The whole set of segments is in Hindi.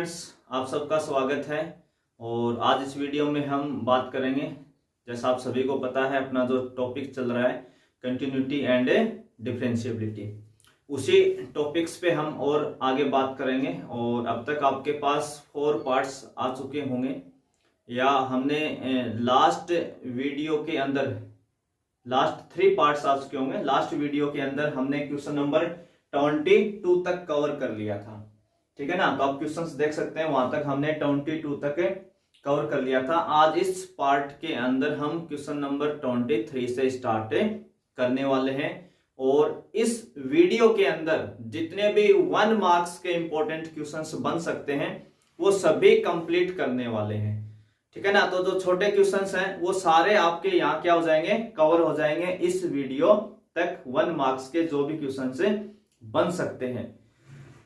स्टूडेंट्स, आप सबका स्वागत है। और आज इस वीडियो में हम बात करेंगे, जैसा आप सभी को पता है, अपना जो टॉपिक चल रहा है कंटिन्यूटी एंड डिफरेंशिएबिलिटी, उसी टॉपिक्स पे हम और आगे बात करेंगे। और अब तक आपके पास 4 पार्ट्स आ चुके होंगे, या हमने लास्ट वीडियो के अंदर लास्ट 3 पार्ट्स आ चुके होंगे। लास्ट वीडियो के अंदर हमने क्वेश्चन नंबर 22 तक कवर कर लिया था, ठीक है ना। तो आप क्वेश्चंस देख सकते हैं, वहां तक हमने 22 तक कवर कर लिया था। आज इस पार्ट के अंदर हम क्वेश्चन नंबर 23 से स्टार्ट करने वाले हैं। और इस वीडियो के अंदर जितने भी 1 मार्क्स के इंपॉर्टेंट क्वेश्चंस बन सकते हैं वो सभी कंप्लीट करने वाले हैं, ठीक है ना। तो जो छोटे क्वेश्चंस हैं वो सारे आपके यहाँ क्या हो जाएंगे, कवर हो जाएंगे इस वीडियो तक। 1 मार्क्स के जो भी क्वेश्चंस बन सकते हैं।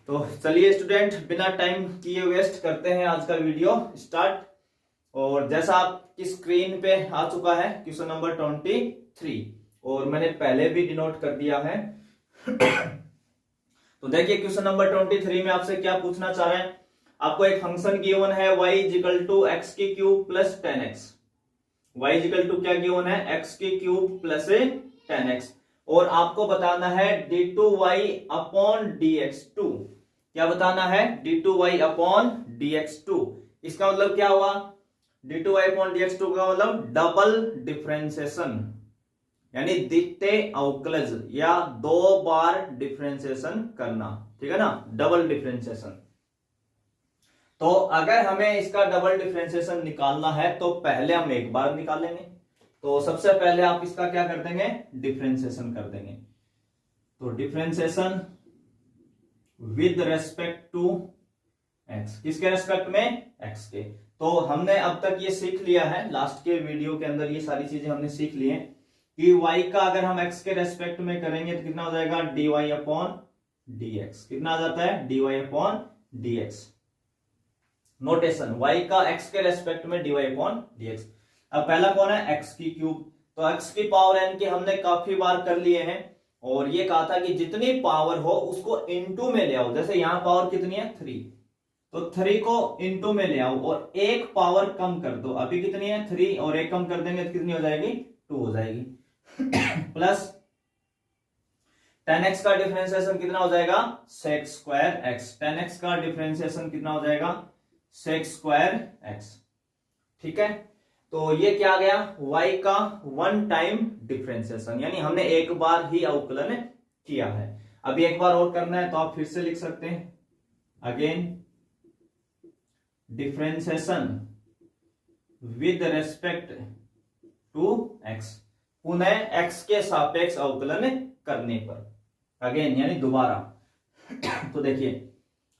तो चलिए स्टूडेंट, बिना टाइम किए वेस्ट करते हैं आज का वीडियो स्टार्ट। और जैसा आपकी स्क्रीन पे आ चुका है क्वेश्चन नंबर 23, और मैंने पहले भी डिनोट कर दिया है। तो देखिए क्वेश्चन नंबर 23 में आपसे क्या पूछना चाह रहे हैं। आपको एक फंक्शन गिवन है y इक्वल टू एक्स की cube plus 10x। y equal to क्या गिवन है, एक्स की क्यूब प्लस 10x। और आपको बताना है d2y अपॉन dx2। क्या बताना है, d2y अपॉन dx2। इसका मतलब क्या हुआ, d2y अपॉन dx2 का मतलब डबल डिफरेंशिएशन, यानी द्वितीय अवकलज या 2 बार डिफरेंशिएशन करना, ठीक है ना, डबल डिफरेंशिएशन। तो अगर हमें इसका डबल डिफरेंशिएशन निकालना है तो पहले हम एक बार निकालेंगे। तो सबसे पहले आप इसका क्या कर देंगे, डिफरेंशिएशन कर देंगे। तो differentiation with respect to x, किसके रेस्पेक्ट में, एक्स के। तो हमने अब तक ये सीख लिया है, लास्ट के वीडियो के अंदर ये सारी चीजें हमने सीख ली हैं कि y का अगर हम x के रेस्पेक्ट में करेंगे तो कितना हो जाएगा, dy अपॉन dx। कितना आ जाता है, dy upon dx। Notation, y का x के रेस्पेक्ट में dy अपॉन dx। अब पहला कौन है, x की क्यूब। तो x की पावर n के हमने काफी बार कर लिए हैं, और ये कहा था कि जितनी पावर हो उसको इनटू में ले आओ। जैसे यहां पावर कितनी है, 3, तो 3 को इनटू में ले आओ और एक पावर कम कर दो। अभी कितनी है, 3, और एक कम कर देंगे तो कितनी हो जाएगी, 2 हो जाएगी। प्लस 10x का डिफरेंशिएशन कितना हो जाएगा, sec स्क्वायर x। 10x का डिफरेंशिएशन कितना हो जाएगा, sec स्क्वायर x, ठीक है। तो ये क्या आ गया, y का 1 टाइम डिफरेंशिएशन, यानी हमने एक बार ही अवकलन किया है। अभी एक बार और करना है तो आप फिर से लिख सकते हैं, again differentiation with respect to x, पुनः x के सापेक्ष अवकलन करने पर, अगेन यानी दोबारा। तो देखिए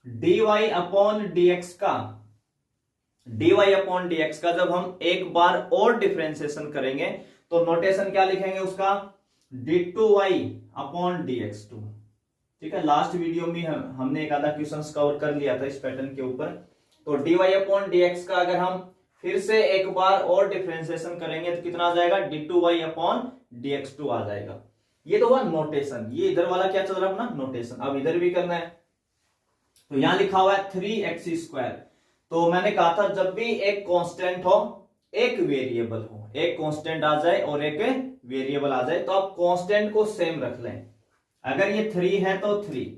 dy अपॉन dx का, dy अपॉन dx का जब हम एक बार और डिफरेंशिएशन करेंगे तो नोटेशन क्या लिखेंगे उसका, d2y अपॉन dx2, ठीक है। लास्ट वीडियो में हमने एक आधा क्वेश्चंस कवर कर लिया था इस पैटर्न के ऊपर। तो dy अपॉन dx का अगर हम फिर से एक बार और डिफरेंशिएशन करेंगे तो कितना आ जाएगा, d2y अपॉन dx2 आ जाएगा। ये तो हुआ नोटेशन, ये इधर वाला क्या चल रहा है अपना, नोटेशन। अब इधर भी करना है, तो यहां लिखा हुआ है 3x स्क्वायर। तो मैंने कहा था जब भी एक कांस्टेंट हो, एक वेरिएबल हो, एक कांस्टेंट आ जाए और एक वेरिएबल आ जाए, तो आप कांस्टेंट को सेम रख लें। अगर ये 3 है तो 3,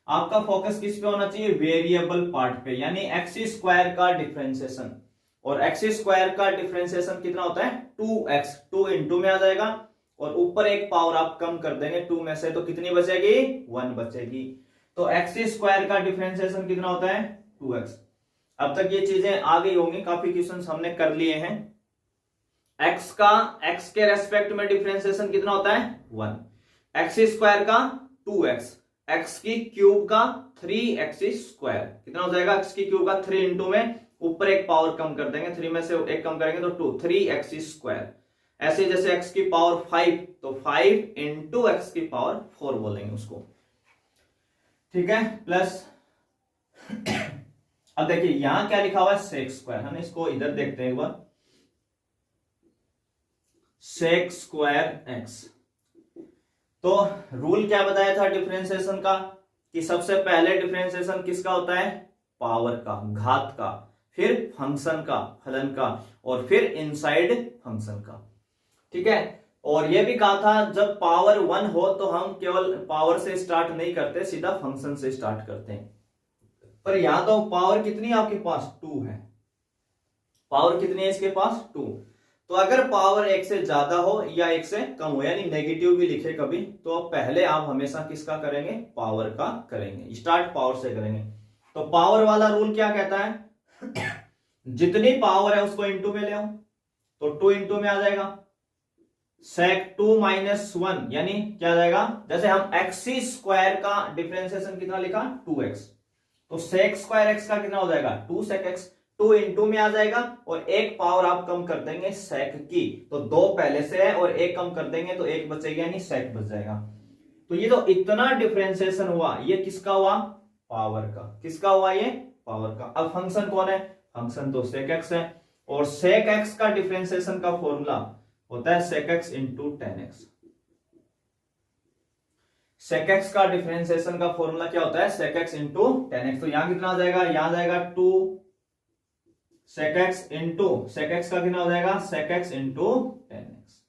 आपका फोकस किस पे होना चाहिए, वेरिएबल पार्ट पे, यानी एक्स स्क्वायर का डिफरेंशिएशन। और एक्स स्क्वायर का डिफरेंशिएशन कितना होता है, 2x, 2 इंटू में आ जाएगा, और ऊपर एक पावर आप कम कर देंगे 2 में से, तो कितनी बचेगी, 1 बचेगी। तो एक्स स्क्वायर का डिफरेंशिएशन कितना होता है, 2x। अब तक ये चीजें आ गई होंगी, काफी क्वेश्चंस हमने कर लिए हैं। x का x के रेस्पेक्ट में डिफरेंशिएशन कितना होता है, 1। एक्स स्क्वायर का 2x, x की क्यूब का 3x स्क्वायर, कितना हो जाएगा, x की क्यूब का 3 इंटू में ऊपर एक पावर कम कर देंगे, 3 में से एक कम करेंगे तो 2, 3x स्क्वायर। ऐसे जैसे x की पावर 5, तो 5 इंटू एक्स की पावर 4 बोलेंगे उसको, ठीक है। प्लस अब देखिए यहां क्या लिखा हुआ है, सेक स्क्वायर। हम इसको इधर देखते हैं एक बार, सेक स्क्वायर एक्स। तो रूल क्या बताया था डिफरेंशिएशन का, कि सबसे पहले डिफरेंशिएशन किसका होता है, पावर का, घात का, फिर फंक्शन का, फलन का, और फिर इनसाइड फंक्शन का। ठीक है, और यह भी कहा था जब पावर 1 हो तो हम केवल पावर से स्टार्ट नहीं करते, सीधा फंक्शन से स्टार्ट करते हैं। पर यहां तो पावर कितनी है आपके पास, 2 है। पावर कितनी है इसके पास, 2। तो अगर पावर 1 से ज्यादा हो या 1 से कम हो, यानी नेगेटिव भी लिखे कभी, तो पहले आप हमेशा किसका करेंगे, पावर का करेंगे, स्टार्ट पावर से करेंगे। तो पावर वाला रूल क्या कहता है जितनी पावर है उसको इंटू में ले आओ, तो 2 इंटू में आ जाएगा, sec 2 माइनस 1, यानी क्या आ जाएगा, जैसे हम एक्स स्क्वायर का डिफरेंशिएशन कितना लिखा, 2x, तो sec स्क्वायर x का कितना हो जाएगा, 2 sec x, 2 इंटू में आ जाएगा, और एक पावर आप कम कर देंगे sec की, तो 2 पहले से है और एक कम कर देंगे तो एक बचेगा, यानी sec बच जाएगा। तो ये तो इतना डिफरेंशिएशन हुआ, ये किसका हुआ, पावर का। किसका हुआ, ये पावर का। अब फंक्शन कौन है, फंक्शन तो sec x है, और sec x का डिफरेंशिएशन का फॉर्मूला होता है sec x into tan x। sec x का डिफरेंशिएशन का फॉर्मूला क्या होता है, sec x into tan x। तो यहां कितना आ जाएगा, यहां जाएगा 2 sec x into sec x का कितना हो जाएगा, sec x into tan x।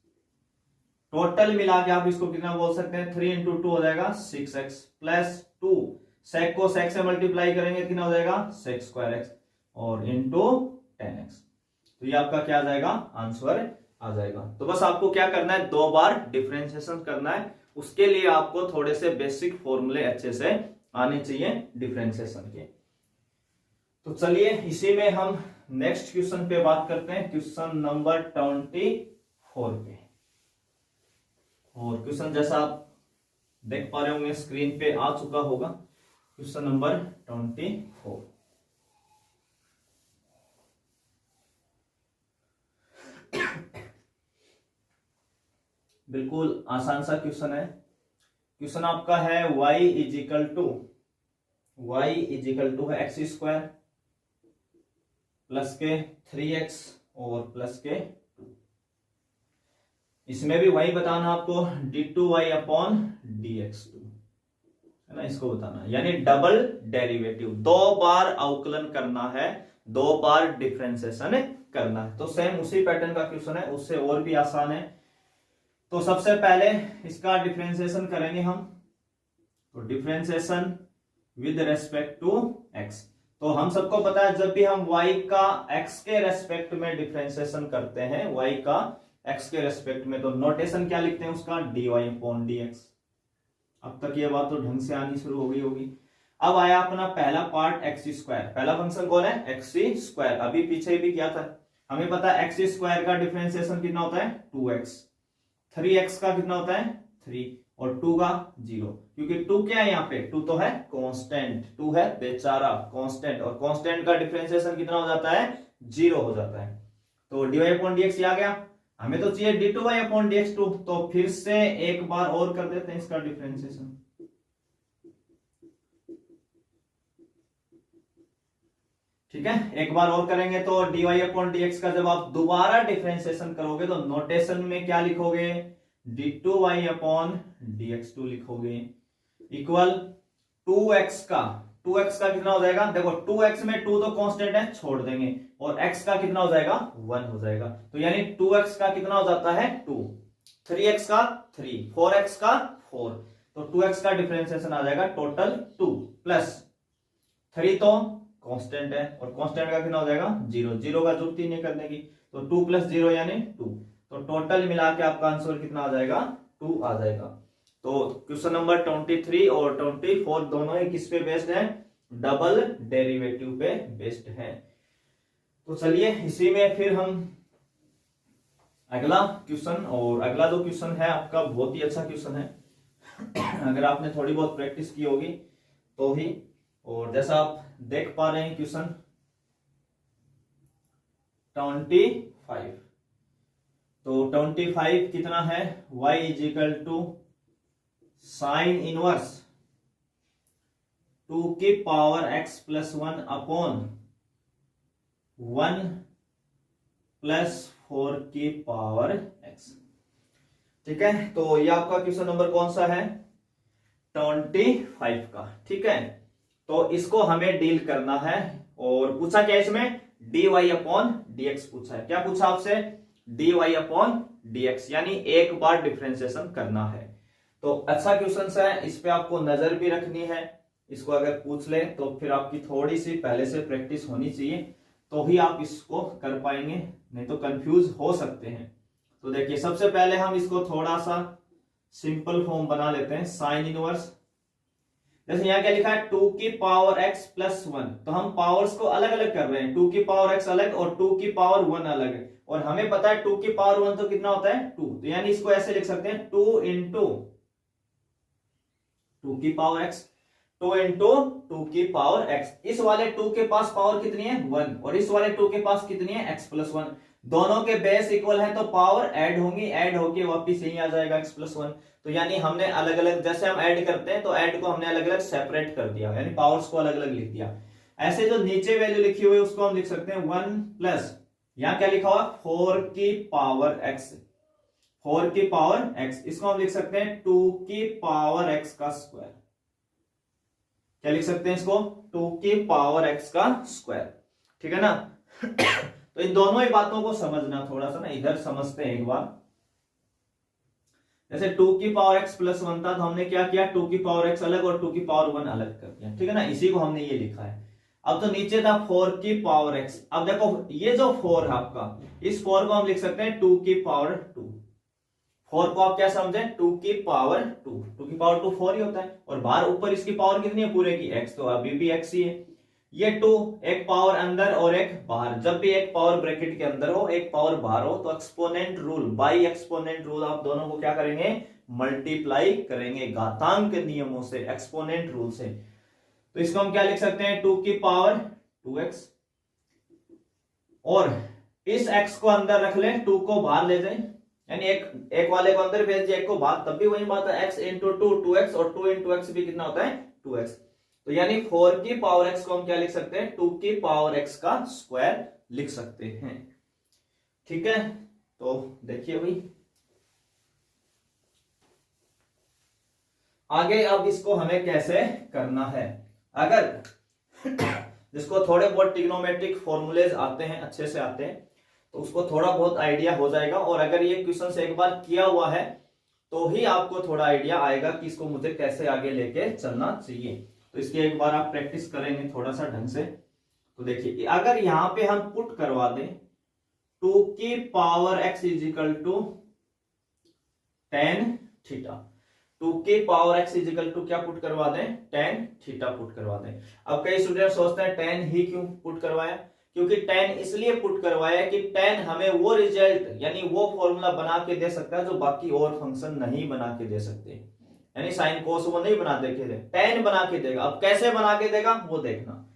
Total मिला के आप इसको कितना बोल सकते हैं, 3 इंटू 2 हो जाएगा 6x प्लस 2, sec को sec से मल्टीप्लाई करेंगे कितना हो जाएगा, sec स्क्वायर x, और इंटू tan x। तो ये आपका क्या आ जाएगा, आंसर आ जाएगा। तो बस आपको क्या करना है, 2 बार डिफरेंशिएशन करना है, उसके लिए आपको थोड़े से बेसिक फॉर्मूले अच्छे से आने चाहिए डिफरेंशिएशन के। तो चलिए इसी में हम नेक्स्ट क्वेश्चन पे बात करते हैं, क्वेश्चन नंबर 24 पे। और क्वेश्चन जैसा आप देख पा रहे होंगे स्क्रीन पे आ चुका होगा, क्वेश्चन नंबर 24। बिल्कुल आसान सा क्वेश्चन है। क्वेश्चन आपका है y इजिकल टू है एक्स स्क्वायर प्लस के 3x और प्लस के 2। इसमें भी वही बताना आपको, d2y अपॉन dx2 है ना, इसको बताना है, यानी डबल डेरिवेटिव, 2 बार अवकलन करना है, 2 बार डिफरेंशिएशन करना है। तो सेम उसी पैटर्न का क्वेश्चन है, उससे और भी आसान है। तो सबसे पहले इसका डिफरेंशिएशन करेंगे हम, तो differentiation with respect to x। तो हम सबको पता है जब भी हम y का x के रेस्पेक्ट में डिफरेंशिएशन करते हैं, y का x के रेस्पेक्ट में, तो नोटेशन क्या लिखते हैं उसका, dy अपॉन dx। अब तक ये बात तो ढंग से आनी शुरू हो गई होगी। अब आया अपना पहला पार्ट एक्स स्क्वायर, पहला फंक्शन कौन है, एक्स स्क्वायर, अभी पीछे भी किया था। हमें पता है एक्स स्क्वायर का डिफरेंशिएशन कितना होता है, 2x, 3x का कितना होता है 3, और 2 का 0, क्योंकि 2 क्या है यहाँ पे, 2 तो है कांस्टेंट, 2 है बेचारा कांस्टेंट, और कांस्टेंट का डिफरेंशिएशन कितना हो जाता है, 0 हो जाता है। तो dy अपॉन dx आ गया, हमें तो चाहिए d2y अपॉन dx2, तो फिर से एक बार और कर देते हैं इसका डिफरेंशिएशन। ठीक है, एक बार और करेंगे तो dy अपॉन dx का जब आप दोबारा डिफरेंशिएशन करोगे तो नोटेशन में क्या लिखोगे, d2y अपॉन dx2 लिखोगे, इक्वल 2x का कितना हो जाएगा, देखो 2x में 2 तो कांस्टेंट है, छोड़ देंगे, और x का कितना हो जाएगा, 1 हो जाएगा। तो यानी 2x का कितना हो जाता है 2, 3x का 3, 4x का 4, तो 2x का डिफरेंशिएशन आ जाएगा टोटल 2, प्लस 3 तो कांस्टेंट है, और कांस्टेंट का कितना हो जाएगा 0, 0 का जुड़ती नहीं करने की, तो 2 प्लस 0 यानी 2, तो टोटल मिला के आपका आंसर कितना आ जाएगा, 2 आ जाएगा। तो क्वेश्चन नंबर 23 और 24 दोनों ही किस पे बेस्ड है, डबल डेरिवेटिव पे बेस्ड है। तो चलिए इसी में फिर हम अगला क्वेश्चन, और अगला जो क्वेश्चन है आपका बहुत ही अच्छा क्वेश्चन है अगर आपने थोड़ी बहुत प्रैक्टिस की होगी तो ही। और जैसा आप देख पा रहे हैं क्वेश्चन 25, तो 25 कितना है, y equal to sine inverse 2 की power x plus 1 upon 1 plus 4 की पावर x। ठीक है, तो ये आपका क्वेश्चन नंबर कौन सा है, 25 का। ठीक है, तो इसको हमें डील करना है। और पूछा क्या इसमें, dy अपॉन dx पूछा है। क्या पूछा आपसे, dy अपॉन dx, यानी एक बार डिफरेंशिएशन करना है। तो अच्छा क्वेश्चन है, इस पे आपको नजर भी रखनी है। इसको अगर पूछ ले तो फिर आपकी थोड़ी सी पहले से प्रैक्टिस होनी चाहिए, तो ही आप इसको कर पाएंगे, नहीं तो कंफ्यूज हो सकते हैं। तो देखिए सबसे पहले हम इसको थोड़ा सा सिंपल फॉर्म बना लेते हैं। साइन इनवर्स, जैसे यहाँ क्या लिखा है 2 की पावर x प्लस 1, तो हम पावर्स को अलग अलग कर रहे हैं, 2 की पावर x अलग और 2 की पावर 1 अलग है। और हमें पता है 2 की पावर 1 तो कितना होता है 2, तो यानी इसको ऐसे लिख सकते हैं 2 इंटू 2 की पावर x, 2 इंटू 2 की पावर x। इस वाले 2 के पास पावर कितनी है 1, और इस वाले 2 के पास कितनी है x प्लस 1। दोनों के बेस इक्वल है तो पावर ऐड होंगी, ऐड होके वापिस यही आ जाएगा x प्लस 1। तो यानी हमने अलग अलग, जैसे हम ऐड करते हैं तो ऐड को हमने अलग अलग सेपरेट कर दिया, यानी पावर्स को अलग अलग लिख दिया। ऐसे जो नीचे वैल्यू लिखी हुई है उसको हम लिख सकते हैं 1 प्लस, यहां क्या लिखा हुआ 4 की पावर x, 4 की पावर x, इसको हम लिख सकते हैं 2 की पावर x का स्क्वायर। क्या लिख सकते हैं इसको, 2 की पावर x का स्क्वायर, ठीक है ना। तो इन दोनों ही बातों को समझना थोड़ा सा ना, इधर समझते हैं एक बार। जैसे 2 की पावर x प्लस 1 था, तो हमने क्या किया 2 की पावर x अलग और 2 की पावर 1 अलग कर दिया, ठीक है ना, इसी को हमने ये लिखा है। अब तो नीचे था 4 की पावर x, अब देखो ये जो 4 है आपका, इस 4 को हम लिख सकते हैं 2 की पावर 2। 4 को आप क्या समझे 2 की पावर 2, 2 की पावर 2 4 ही होता है, और बाहर ऊपर इसकी पावर कितनी है पूरे की x, तो अभी भी x ही है। ये 2, एक पावर अंदर और एक बाहर, जब भी एक पावर ब्रैकेट के अंदर हो एक पावर बाहर हो तो exponent rule, by exponent rule आप दोनों को क्या करेंगे मल्टीप्लाई करेंगे, घातांक नियमों से, एक्सपोनेंट रूल से। तो इसको हम क्या लिख सकते हैं 2 की पावर 2x, और इस x को अंदर रख ले, 2 को बाहर ले जाए, यानी एक वाले को अंदर भेज दिया, एक को बाहर, तब भी वही बात है x इंटू 2 2x, और 2 इंटू x भी कितना होता है 2x। तो यानी 4 की पावर x को हम क्या लिख सकते हैं 2 की पावर x का स्क्वायर लिख सकते हैं, ठीक है। तो देखिए भाई आगे अब इसको हमें कैसे करना है। अगर जिसको थोड़े बहुत ट्रिग्नोमेट्रिक फॉर्मूलेज आते हैं, अच्छे से आते हैं, तो उसको थोड़ा बहुत आइडिया हो जाएगा, और अगर ये क्वेश्चन से एक बार किया हुआ है तो ही आपको थोड़ा आइडिया आएगा कि इसको मुझे कैसे आगे लेके चलना चाहिए। तो इसकी एक बार आप प्रैक्टिस करेंगे थोड़ा सा ढंग से। तो देखिए अगर यहां पे हम पुट करवा दें 2 की power x is equal to tan theta, 2 की power x is equal to क्या पुट करवा दें tan थीटा पुट करवा दें। अब कई स्टूडेंट सोचते हैं tan ही क्यों पुट करवाया, क्योंकि tan इसलिए पुट करवाया कि tan हमें वो रिजल्ट यानी वो फॉर्मूला बना के दे सकता है जो बाकी और फंक्शन नहीं बना के दे सकते, यानी साइन कोस वो नहीं बना दे, tan बना के देगा। अब कैसे बना के देगा वो देखना।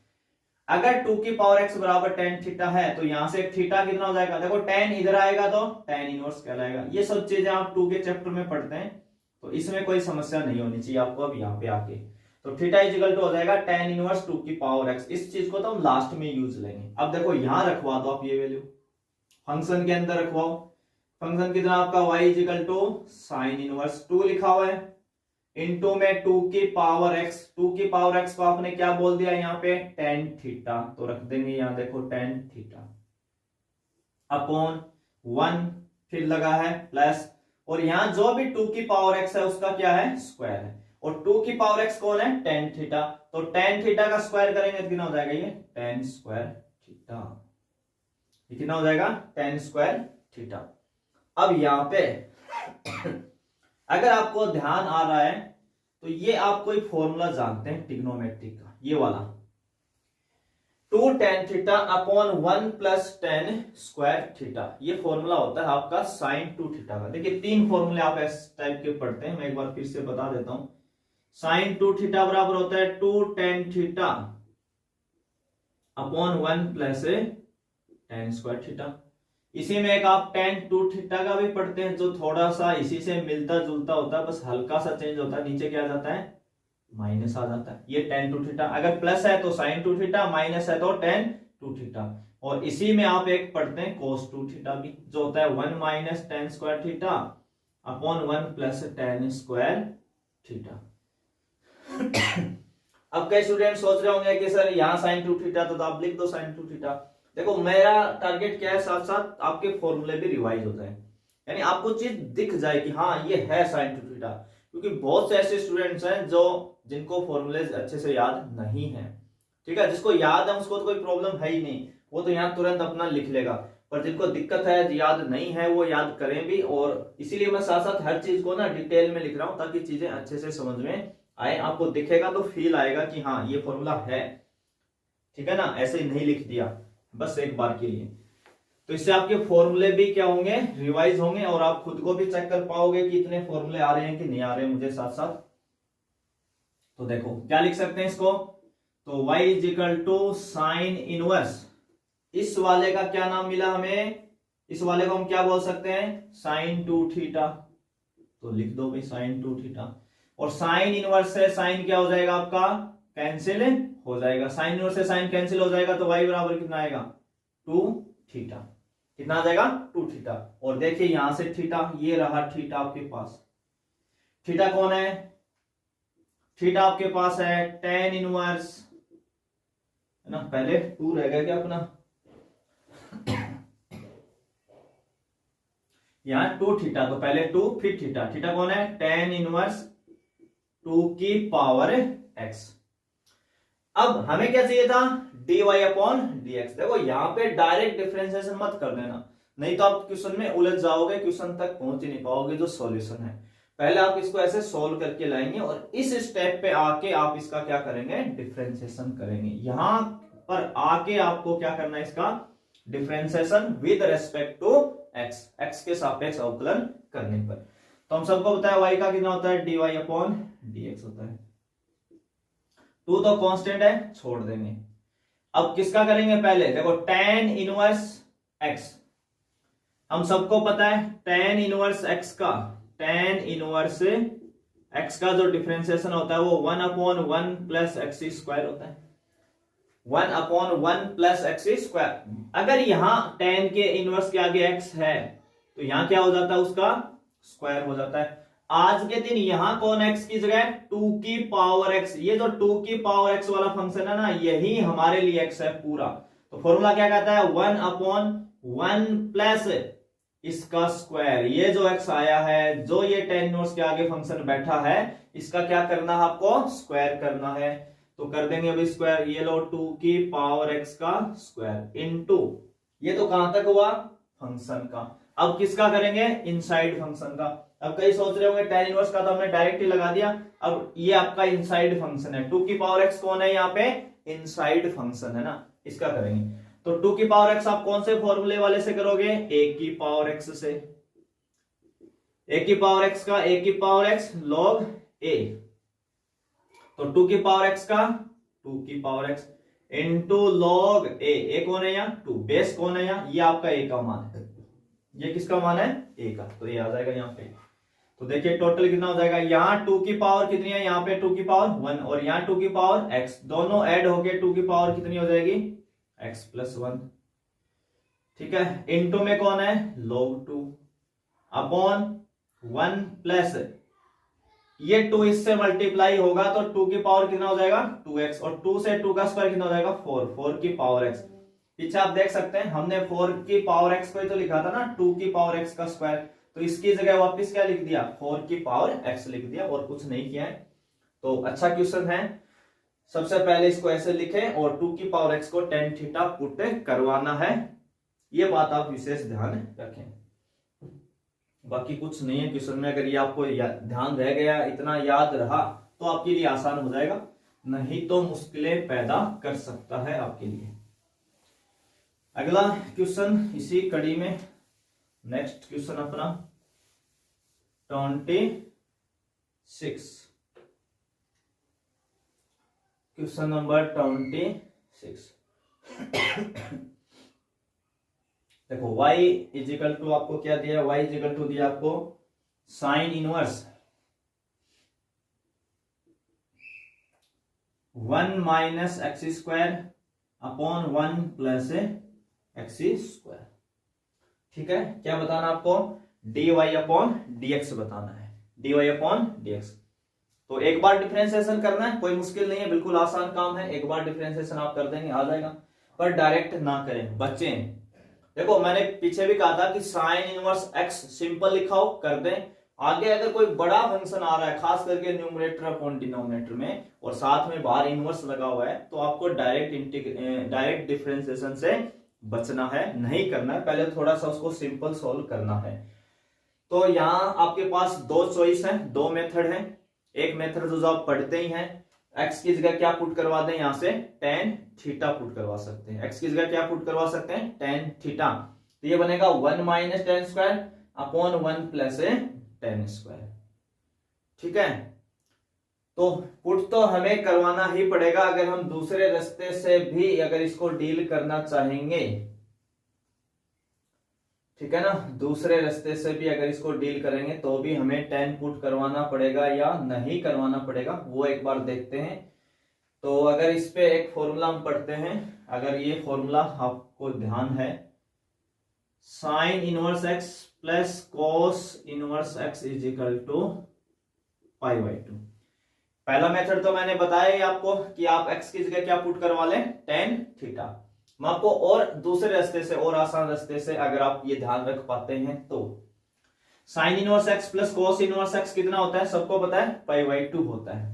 अगर 2 की पावर x बराबर tan थीटा है तो यहां से थीटा कितना हो जाएगा, देखो tan इधर आएगा तो tan इनवर्स कहलाएगा। ये सब चीजें आप 2 के चैप्टर में पढ़ते हैं, तो इसमें कोई समस्या नहीं होनी चाहिए आपको। अब यहाँ पे आके तो थीटा इक्वल टू हो जाएगा tan इनवर्स 2 की पावर x। इस चीज को तो हम लास्ट में यूज लेंगे। अब देखो यहां रखवा दो आप ये वैल्यू, फंक्शन के अंदर रखवाओ। फंक्शन कितना आपका y equal to sine inverse 2 लिखा हुआ है, इनटू में 2 की पावर x, 2 की पावर x को आपने क्या बोल दिया यहाँ पे tan थीटा, तो रख देंगे यहां देखो tan थीटा अपॉन 1, फिर लगा है प्लस, और यहां जो भी 2 की पावर x है उसका क्या है स्क्वायर है, और 2 की पावर x कौन है tan थीटा, तो tan थीटा का स्क्वायर करेंगे तो कितना हो जाएगा ये tan स्क्वायर थीटा, ये कितना हो जाएगा tan स्क्वायर थीटा। अब यहां पे अगर आपको ध्यान आ रहा है तो ये आप कोई फॉर्मूला जानते हैं ट्रिग्नोमेट्रिक का, ये वाला 2 tan theta upon 1 plus tan square theta, ये फॉर्मूला होता है आपका sin 2 थीटा का। देखिए 3 फॉर्मूले आप इस टाइप के पढ़ते हैं, मैं एक बार फिर से बता देता हूं। sin 2 थीटा बराबर होता है 2 tan theta upon 1 plus tan square theta. इसी में एक आप tan 2 थीटा का भी पढ़ते हैं जो थोड़ा सा इसी से मिलता जुलता होता है, बस हल्का सा चेंज होता है, नीचे क्या आ जाता है माइनस आ जाता है। ये tan 2 थीटा, अगर प्लस है तो sin 2 थीटा, माइनस है तो tan 2 थीटा। और इसी में आप एक पढ़ते हैं cos 2 थीटा भी, जो होता है 1 minus tan square theta upon 1 plus tan square theta. अब कई स्टूडेंट सोच रहे होंगे कि सर यहाँ साइन 2 थीटा तो आप लिख दो साइन 2 थीटा। देखो मेरा टारगेट क्या है, साथ साथ आपके फॉर्मूले भी रिवाइज हो जाए, यानी आपको चीज दिख जाए कि हाँ ये है साइन 2 थीटा। क्योंकि बहुत से ऐसे स्टूडेंट्स हैं जो जिनको फॉर्मूले अच्छे से याद नहीं है, ठीक है। जिसको याद है उसको तो कोई प्रॉब्लम है ही नहीं, वो तो यहाँ तुरंत अपना लिख लेगा। पर जिनको दिक्कत है, याद नहीं है, वो याद करें भी। और इसीलिए मैं साथ साथ हर चीज को ना डिटेल में लिख रहा हूं ताकि चीजें अच्छे से समझ में आए। आपको दिखेगा तो फील आएगा कि हाँ ये फॉर्मूला है, ठीक है ना। ऐसे ही नहीं लिख दिया बस एक बार के लिए, तो इससे आपके फॉर्मूले भी क्या होंगे, रिवाइज होंगे। और आप खुद को भी चेक कर पाओगे कि इतने फॉर्मूले आ रहे हैं कि नहीं आ रहे हैं मुझे साथ साथ। तो देखो क्या लिख सकते हैं इसको, तो y is equal to sine inverse, इस वाले का क्या नाम मिला हमें, इस वाले को हम क्या बोल सकते हैं, साइन 2 थीटा। तो लिख दो भाई साइन 2 थीटा। और साइन इनवर्स से साइन क्या हो जाएगा आपका, कैंसिल हो जाएगा। साइन इनवर्स से साइन कैंसिल हो जाएगा तो y बराबर कितना आएगा, 2 थीटा। कितना आ जाएगा, 2 थीटा। और देखिए यहां से थीटा, ये रहा थीटा आपके पास। थीटा कौन है, थीटा आपके पास है टेन इनवर्स, है ना। पहले 2 रह गया क्या अपना, यहां 2 थीटा, तो पहले 2 फिर थीटा। थीटा कौन है, टेन इनवर्स 2 की पावर x। अब हमें क्या चाहिए था, dy अपॉन dx। देखो यहां पे डायरेक्ट डिफरेंशिएशन मत कर देना, नहीं तो आप क्वेश्चन में उलझ जाओगे, क्वेश्चन तक पहुंच ही नहीं पाओगे जो सॉल्यूशन है। पहले आप इसको ऐसे सोल्व करके लाएंगे और इस स्टेप पे आके आप इसका क्या करेंगे, डिफरेंशिएशन करेंगे। यहां पर आके आपको क्या करना है, इसका differentiation with respect to x, x के सापेक्ष अवकलन करने पर। तो हम सबको बताया y का कितना होता है, dy अपॉन dx होता है। 2 तो कांस्टेंट है, छोड़ देंगे। अब किसका करेंगे, पहले देखो tan इनवर्स x, हम सबको पता है tan इनवर्स x का, tan इनवर्स x का जो डिफरेंशिएशन होता है वो 1 अपॉन 1 प्लस एक्स स्क्वायर होता है। 1 अपॉन 1 प्लस एक्स स्क्वायर। अगर यहां tan के इनवर्स के आगे x है तो यहां क्या हो जाता है, उसका स्क्वायर हो जाता है। आज के दिन यहां कौन x की जगह 2 की पावर x, ये जो 2 की पावर x वाला फंक्शन है ना, यही हमारे लिए x है पूरा। तो फॉर्मूला क्या कहता है, 1 अपॉन 1 प्लस इसका स्क्वायर। ये जो x आया है, जो ये tan इनवर्स के आगे फंक्शन बैठा है, इसका क्या करना है, आपको स्क्वायर करना है। तो कर देंगे अभी स्क्वायर, ये लो 2 की पावर x का स्क्वायर इनटू, ये तो कहां तक हुआ, फंक्शन का। अब किसका करेंगे, इनसाइड फंक्शन का। अब कई सोच रहे होंगे tan इनवर्स का तो हमने डायरेक्ट ही लगा दिया। अब ये आपका इनसाइड फंक्शन है, 2 की पावर x कौन है यहाँ पे, इनसाइड फंक्शन है ना, इसका करेंगे। तो 2 की पावर x आप कौन से फॉर्मूले वाले से करोगे, a की पावर x से। a की पावर x का a की पावर x log a, तो 2 की पावर x का 2 की power x into log a कौन है यहाँ, 2, बेस कौन है यहाँ, ये आपका a का मान है। ये किसका मान है, a का, तो ये आ जाएगा यहाँ पे। तो देखिए टोटल कितना हो जाएगा, यहाँ 2 की पावर कितनी है, यहाँ पे 2 की पावर 1 और यहाँ 2 की पावर x, दोनों ऐड होके 2 की पावर कितनी हो जाएगी, x प्लस 1, ठीक है। इनटू में कौन है, log 2 अपॉन 1 प्लस, ये 2 इससे मल्टीप्लाई होगा तो 2 की पावर कितना हो जाएगा, 2x, और 2 से 2 का स्क्वायर कितना हो जाएगा, 4 की पावर x। पीछे आप देख सकते हैं हमने 4 की पावर x को ही तो लिखा था ना, 2 की पावर x का स्क्वायर, तो इसकी जगह वापस क्या लिख दिया, 4 की पावर x लिख दिया, और कुछ नहीं किया है। तो अच्छा क्वेश्चन है। सबसे पहले इसको ऐसे लिखें और 2 की पावर x को tan थीटा पुट करवाना है, ये बात आप विशेष ध्यान रखें। बाकी कुछ नहीं है क्वेश्चन में, अगर ये आपको ध्यान रह गया, इतना याद रहा तो आपके लिए आसान हो जाएगा, नहीं तो मुश्किलें पैदा कर सकता है आपके लिए। अगला क्वेश्चन इसी कड़ी में, नेक्स्ट क्वेश्चन अपना 26, क्वेश्चन नंबर 26। देखो y इज इक्वल टू आपको क्या दिया, y इज इक्वल टू दिया आपको sine inverse 1 minus x square upon 1 plus x square, ठीक है। क्या बताना आपको, dy अपॉन dx बताना है, dy अपॉन dx। तो एक बार डिफरेंशिएशन करना है, कोई मुश्किल नहीं है, बिल्कुल आसान काम है, एक बार डिफरेंशिएशन आप कर देंगे आ जाएगा, पर डायरेक्ट ना करें, बच्चें। देखो मैंने पीछे भी कहा था कि साइन इनवर्स एक्स सिंपल लिखाओ, कर दें। आगे अगर कोई बड़ा फंक्शन आ रहा है, खास करके न्यूमरेटर अपॉन डिनोमिनेटर में, और साथ में बाहर इनवर्स लगा हुआ है, तो आपको डायरेक्ट डिफरेंशिएशन से बचना है, नहीं करना है, पहले थोड़ा सा उसको सिंपल सोल्व करना है। तो यहाँ आपके पास दो चॉइस है, दो मेथड है। एक मेथड जो आप पढ़ते ही हैं, एक्स की जगह क्या पुट करवा दें, यहां से टेन थीटा पुट करवा सकते हैं। एक्स की जगह क्या पुट करवा सकते हैं, टेन थीटा। तो ये बनेगा 1 minus ten square upon 1 plus ten square. ठीक है, तो पुट तो हमें करवाना ही पड़ेगा, अगर हम दूसरे रास्ते से भी अगर इसको डील करना चाहेंगे, ठीक है ना, दूसरे रास्ते से भी अगर इसको डील करेंगे तो भी हमें 10 पुट करवाना पड़ेगा या नहीं करवाना पड़ेगा, वो एक बार देखते हैं। तो अगर इस पे एक फॉर्मूला हम पढ़ते हैं, अगर ये फॉर्मूला आपको ध्यान है, sine inverse x plus cos inverse x is equal to pi by 2। पहला मेथड तो मैंने बताया ही आपको कि आप एक्स की जगह क्या पुट करवा लें, टेन थीटा। मैं आपको और दूसरे रास्ते से और आसान रास्ते से अगर आप ये ध्यान रख पाते हैं तो sine inverse x plus cos inverse x कितना होता है, सबको पता है, पाई बाई 2 होता है।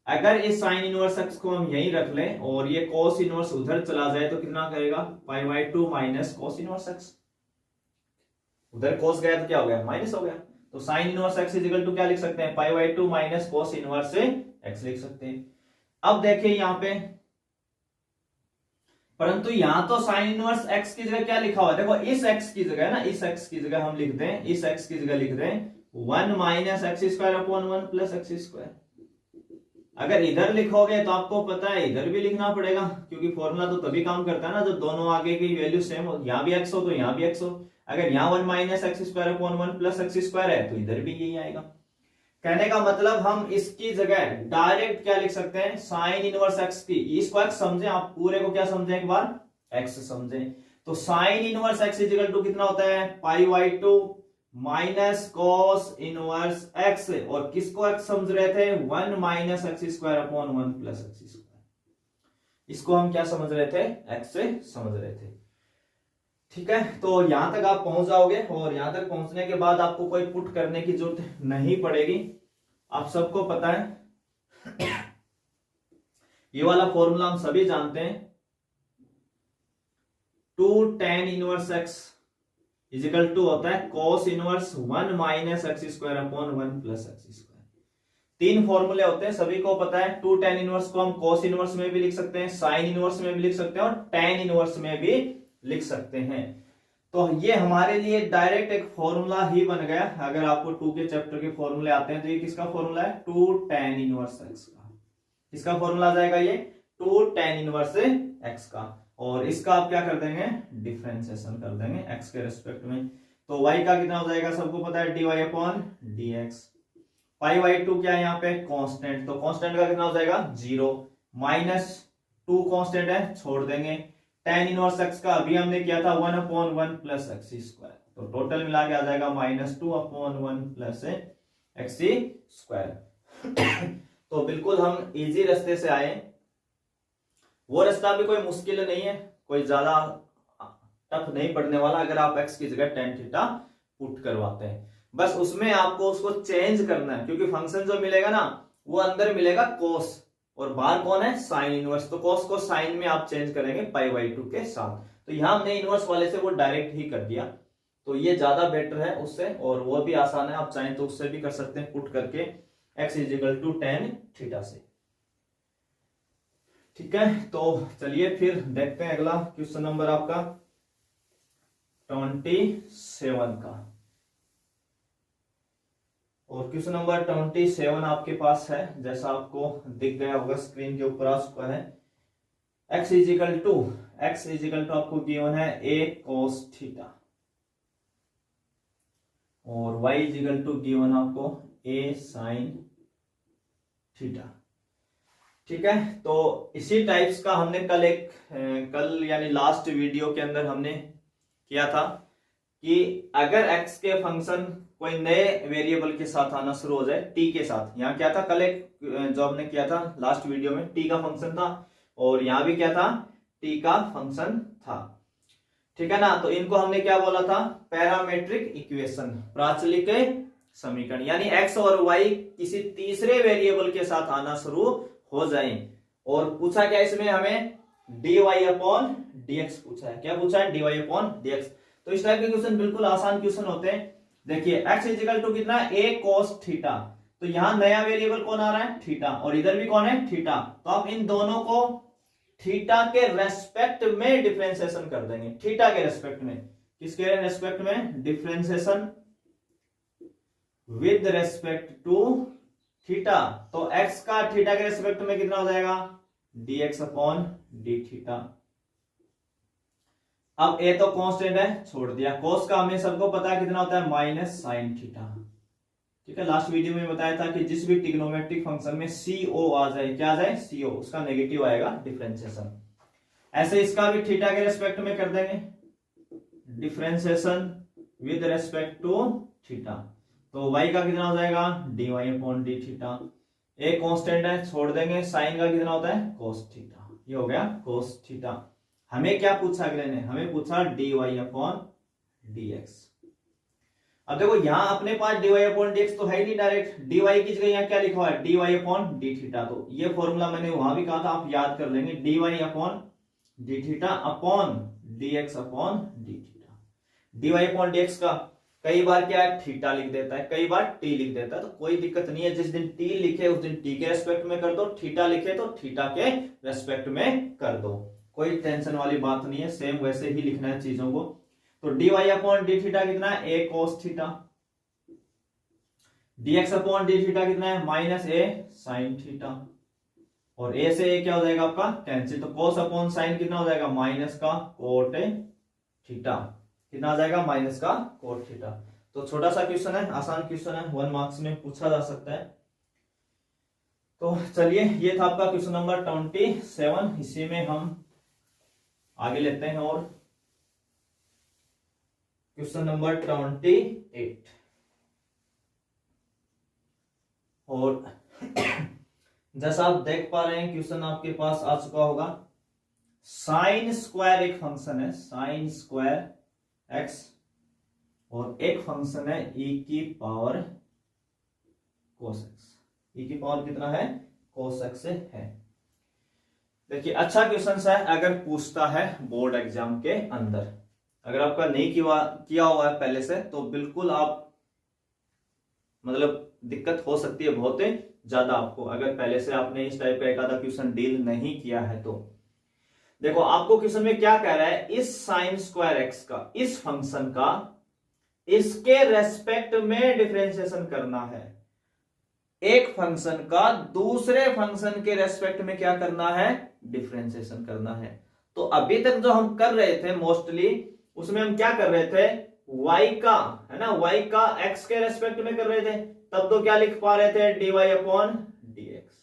अगर इस साइन इनवर्स एक्स को हम यहीं रख लें और ये कॉस इनवर्स उधर चला जाए तो कितना करेगा, pi by 2 minus cos inverse x. उधर कॉस गया तो क्या हो गया, माइनस हो गया। तो sine inverse x is equal to क्या लिख सकते हैं, pi by 2 minus cos inverse x लिख सकते हैं। अब देखिए यहां पे, परंतु यहां तो साइन इनवर्स एक्स की जगह क्या लिखा हुआ है, देखो इस एक्स की जगह ना, इस एक्स की जगह हम लिख दें, इस एक्स की जगह लिख दें 1 minus x square upon 1 plus x square. अगर इधर लिखोगे तो आपको पता है इधर भी लिखना पड़ेगा, क्योंकि फॉर्मूला तो तभी काम करता है ना जब दोनों आगे की वैल्यू सेम हो, यहां भी एक्स हो तो यहां भी एक्स हो। अगर यहाँ 1 minus x square upon 1 plus x square है तो इधर भी यही आएगा। कहने का मतलब हम इसकी जगह डायरेक्ट क्या लिख सकते हैं, साइन इनवर्स एक्स की, इसको एक्स समझें, आप पूरे को क्या समझें, एक बार एक्स समझें। तो sine inverse x is equal to कितना होता है, pi by 2 minus cos inverse x, और किसको एक्स समझ रहे थे, 1 minus x square upon 1 plus x square. इसको हम क्या समझ रहे थे, एक्स से समझ रहे थे। ठीक है, तो यहां तक आप पहुंच जाओगे, और यहां तक पहुंचने के बाद आपको कोई पुट करने की जरूरत नहीं पड़ेगी, आप सबको पता है ये वाला फॉर्मूला हम सभी जानते हैं, 2 tan inverse x is equal to होता है cos inverse 1 minus x square upon 1 plus x square. तीन फॉर्मूले होते हैं, सभी को पता है। 2 tan इनवर्स को हम cos इनवर्स में भी लिख सकते हैं, साइन इनवर्स में भी लिख सकते हैं, और tan इनवर्स में भी लिख सकते हैं। तो ये हमारे लिए डायरेक्ट एक फॉर्मूला ही बन गया। अगर आपको 2 के चैप्टर के फॉर्मूले आते हैं तो ये किसका फॉर्मूला है, 2 tan इनवर्स एक्स का। किसका फॉर्मूला आ जाएगा ये, 2 tan इनवर्स एक्स का, और इसका आप क्या कर देंगे, डिफरेंशिएशन कर देंगे एक्स के रिस्पेक्ट में। तो y का कितना हो जाएगा, सबको पता है, dy upon dx। Pi by 2 क्या है यहाँ पे, कांस्टेंट, तो कांस्टेंट का कितना हो जाएगा, 0 माइनस 2 कांस्टेंट है, छोड़ देंगे। tan इनवर्स x का अभी हमने किया था 1 अपॉन 1 प्लस एक्स स्क्वायर, तो टोटल मिला के आ जाएगा -2 अपॉन 1 प्लस एक्स स्क्वायर। तो बिल्कुल हम इजी रास्ते से आए, वो रास्ता भी कोई मुश्किल नहीं है, कोई ज्यादा टफ नहीं पड़ने वाला, अगर आप x की जगह tan थीटा पुट करवाते हैं। बस उसमें आपको उसको चेंज करना है, क्योंकि फंक्शन जो मिलेगा ना वो अंदर मिलेगा cos, और बाहर कौन है, साइन इनवर्स। तो cos को साइन में आप चेंज करेंगे पाई बाई 2 के साथ। तो यहां हमने इनवर्स वाले से वो डायरेक्ट ही कर दिया, तो ये ज्यादा बेटर है उससे, और वो भी आसान है, आप चाहें तो उससे भी कर सकते हैं पुट करके x is equal to tan theta से। ठीक है, तो चलिए फिर देखते हैं अगला क्वेश्चन नंबर आपका 27 का। और क्वेश्चन नंबर 27 आपके पास है, जैसा आपको दिख गया होगा स्क्रीन के ऊपर आ चुका है। x इज इक्वल टू आपको गिवन है a cos थीटा, और y is equal to given आपको a sin थीटा। ठीक है, तो इसी टाइप्स का हमने कल यानी लास्ट वीडियो के अंदर हमने किया था कि अगर x के फंक्शन कोई नए वेरिएबल के साथ आना शुरू हो जाए, टी के साथ। यहाँ क्या था, कल एक जो हमने किया था लास्ट वीडियो में, टी का फंक्शन था, और यहाँ भी क्या था, टी का फंक्शन था, ठीक है ना। तो इनको हमने क्या बोला था, पैरामेट्रिक इक्वेशन, प्राचलिक समीकरण। यानी एक्स और वाई किसी तीसरे वेरिएबल के साथ आना शुरू हो जाए। और पूछा क्या इसमें हमें, dy अपॉन dx पूछा है। क्या पूछा है, dy अपॉन dx। तो इस टाइप के क्वेश्चन बिल्कुल आसान क्वेश्चन होते हैं। देखिए x इजिकल टू कितना, a cos थीटा। तो यहां नया वेरिएबल कौन आ रहा है, थीटा, और इधर भी कौन है, थीटा। तो आप इन दोनों को थीटा के रेस्पेक्ट में डिफरेंशिएशन कर देंगे। थीटा के रेस्पेक्ट में, किसके रेस्पेक्ट में, differentiation with respect to theta. तो x का थीटा के रेस्पेक्ट में कितना हो जाएगा, dx अपॉन डी थीटा। अब a तो कांस्टेंट है, छोड़ दिया। cos का हमें सबको पता है कितना होता है, माइनस साइन थीटा, ठीक है। लास्ट वीडियो में बताया था कि जिस भी ट्रिग्नोमेट्रिक फंक्शन में CO आ जाए, क्या आ जाए, CO, उसका नेगेटिव आएगा डिफरेंशिएशन। ऐसे इसका भी थीटा के रेस्पेक्ट में कर देंगे, differentiation with respect to theta. तो y का कितना हो जाएगा, dy अपॉन डी थीटा। एक कांस्टेंट है, छोड़ देंगे। साइन का कितना होता है, cos थीटा। ये हो गया cos थीटा। हमें क्या पूछा अगले ने, हमें पूछा dy अपॉन dx। अब देखो यहां अपने पास dy अपॉन dx तो है ही नहीं, डायरेक्ट dy की जगह यहां क्या लिखा हुआ है, dy अपॉन डी थीटा। तो ये फॉर्मूला मैंने वहां भी कहा था, आप याद कर लेंगे, dy upon d theta upon dx upon d theta. dy upon dx का कई बार क्या है, थीटा लिख देता है, कई बार टी लिख देता है, तो कोई दिक्कत नहीं है। जिस दिन टी लिखे उस दिन टी के रेस्पेक्ट में कर दो, थीटा लिखे तो थीटा के रेस्पेक्ट में कर दो, कोई टेंशन वाली बात नहीं है। सेम वैसे ही लिखना है चीजों को। तो dy अपॉन डी थीटा कितना है, a cos theta. dx upon d theta कितना है, माइनस a sin थीटा। और a से a क्या हो जाएगा आपका, टेंशन। तो cos अपॉन साइन कितना हो जाएगा, माइनस का कोट थीटा। कितना आ जाएगा, माइनस का कोट थीटा। तो छोटा सा क्वेश्चन है, आसान क्वेश्चन है, 1 मार्क्स में पूछा जा सकता है। तो चलिए, ये था आपका क्वेश्चन नंबर 27। इसी में हम आगे लेते हैं और क्वेश्चन नंबर 28। और जैसा आप देख पा रहे हैं क्वेश्चन आपके पास आ चुका होगा। साइन स्क्वायर एक फंक्शन है, साइन स्क्वायर x, और एक फंक्शन है e की पावर cos x। e की पावर कितना है, cos x है। देखिए अच्छा क्वेश्चन है, अगर पूछता है बोर्ड एग्जाम के अंदर। अगर आपका नहीं किया हुआ है पहले से, तो बिल्कुल आप मतलब दिक्कत हो सकती है बहुत ज्यादा आपको, अगर पहले से आपने इस टाइप का एक आधा क्वेश्चन डील नहीं किया है तो। देखो आपको क्वेश्चन में क्या कह रहा है, इस साइन स्क्वायर एक्स का, इस फंक्शन का इसके रेस्पेक्ट में डिफरेंशिएशन करना है। एक फंक्शन का दूसरे फंक्शन के रेस्पेक्ट में क्या करना है, डिफरेंशिएशन करना है। तो अभी तक जो हम कर रहे थे मोस्टली, उसमें हम क्या कर रहे थे, y का, है ना, y का x के रेस्पेक्ट में कर रहे थे। तब तो क्या लिख पा रहे थे, dy अपॉन dx।